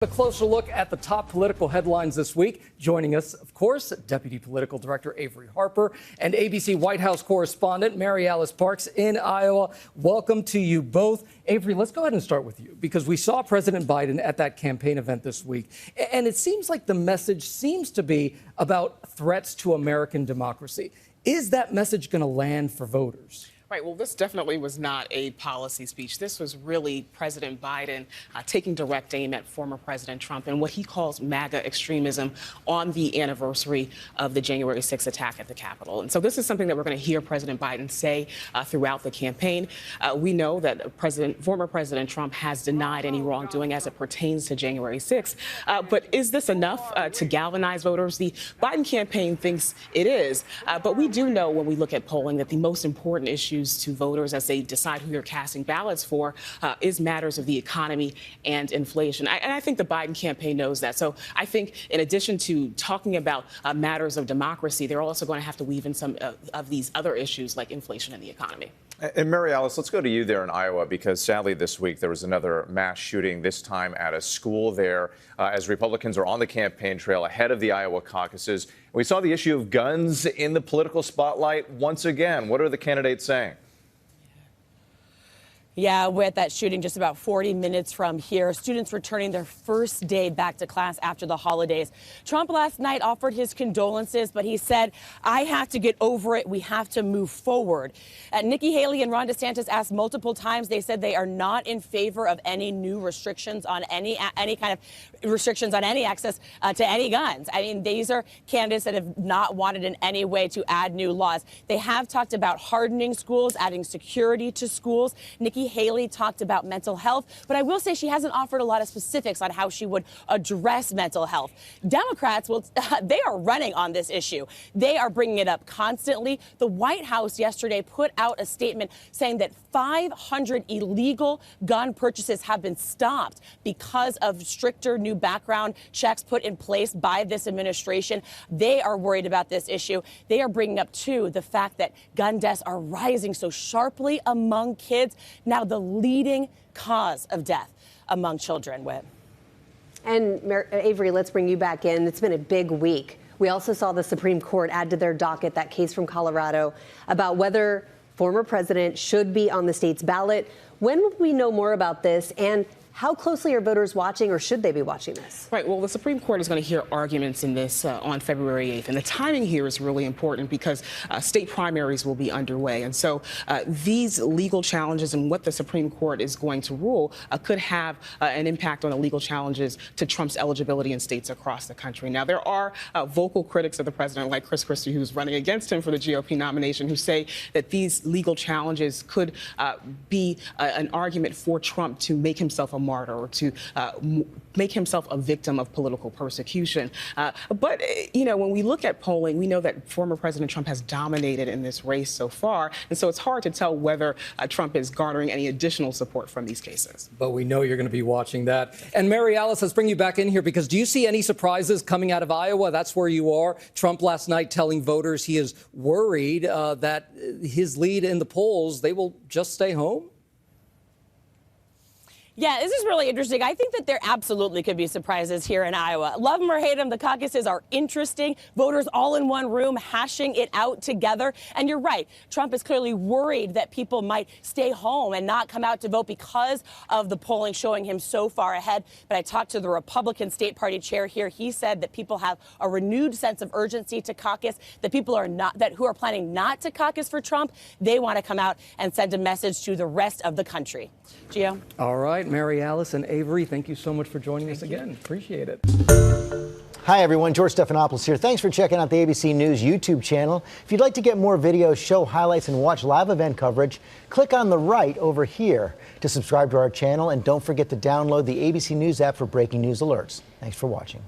A closer look at the top political headlines this week. Joining us, of course, Deputy Political Director Avery Harper and ABC White House correspondent Mary Alice Parks in Iowa. Welcome to you both. Avery, let's go ahead and start with you because we saw President Biden at that campaign event this week. And it seems like the message seems to be about threats to American democracy. Is that message going to land for voters? Right. Well, this definitely was not a policy speech. This was really President Biden taking direct aim at former President Trump and what he calls MAGA extremism on the anniversary of the January 6th attack at the Capitol. And so this is something that we're going to hear President Biden say throughout the campaign. We know that former President Trump has denied any wrongdoing as it pertains to January 6th. But is this enough to galvanize voters? The Biden campaign thinks it is. But we do know when we look at polling that the most important issue to voters as they decide who you're casting ballots for is matters of the economy and inflation. And I think the Biden campaign knows that. So I think in addition to talking about matters of democracy, they're also going to have to weave in some of these other issues like inflation and the economy. And Mary Alice, let's go to you there in Iowa, because sadly this week there was another mass shooting, this time at a school there, as Republicans are on the campaign trail ahead of the Iowa caucuses. We saw the issue of guns in the political spotlight once again. What are the candidates saying? Yeah, with that shooting just about 40 minutes from here, students returning their first day back to class after the holidays. Trump last night offered his condolences, but he said, I have to get over it. We have to move forward. Nikki Haley and Ron DeSantis asked multiple times. They said they are not in favor of any new restrictions on any kind of restrictions on any access to any guns. I mean, these are candidates that have not wanted in any way to add new laws. They have talked about hardening schools, adding security to schools. Nikki Haley talked about mental health, but I will say she hasn't offered a lot of specifics on how she would address mental health. Democrats, they are running on this issue. They are bringing it up constantly. The White House yesterday put out a statement saying that 500 illegal gun purchases have been stopped because of stricter new background checks put in place by this administration. They are worried about this issue. They are bringing up, too, the fact that gun deaths are rising so sharply among kids. Now the leading cause of death among children. And Avery, let's bring you back in. It's been a big week. We also saw the Supreme Court add to their docket that case from Colorado about whether former president should be on the state's ballot. When will we know more about this? And how closely are voters watching, or should they be watching this? Right. Well, the Supreme Court is going to hear arguments in this on February 8th. And the timing here is really important because state primaries will be underway. And so these legal challenges and what the Supreme Court is going to rule could have an impact on the legal challenges to Trump's eligibility in states across the country. Now, there are vocal critics of the president, like Chris Christie, who's running against him for the GOP nomination, who say that these legal challenges could be an argument for Trump to make himself a martyr or to make himself a victim of political persecution. But, you know, when we look at polling, we know that former President Trump has dominated in this race so far. And so it's hard to tell whether Trump is garnering any additional support from these cases. But we know you're going to be watching that. And Mary Alice, let's bring you back in here, because do you see any surprises coming out of Iowa? That's where you are. Trump last night telling voters he is worried that his lead in the polls, they will just stay home. Yeah, this is really interesting. I think that there absolutely could be surprises here in Iowa. Love them or hate them, the caucuses are interesting. Voters all in one room hashing it out together. And you're right. Trump is clearly worried that people might stay home and not come out to vote because of the polling showing him so far ahead. But I talked to the Republican state party chair here. He said that people have a renewed sense of urgency to caucus, that people who are planning not to caucus for Trump, they want to come out and send a message to the rest of the country. Gio? All right. Mary Alice and Avery, thank you so much for joining us again. Appreciate it. Hi, everyone. George Stephanopoulos here. Thanks for checking out the ABC News YouTube channel. If you'd like to get more videos, show highlights, and watch live event coverage, click on the right over here to subscribe to our channel. And don't forget to download the ABC News app for breaking news alerts. Thanks for watching.